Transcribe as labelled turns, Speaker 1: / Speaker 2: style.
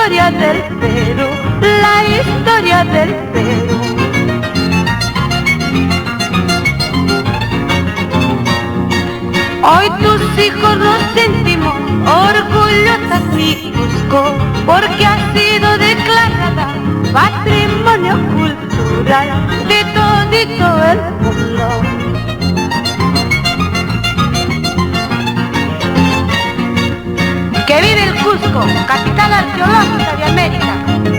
Speaker 1: historia del Perú, la historia del Perú. Hoy tus hijos nos sentimos orgullosas mi Cusco, porque ha sido declarada patrimonio cultural de todito el mundo. ¡Que vive el Cusco, capital arqueológica de América!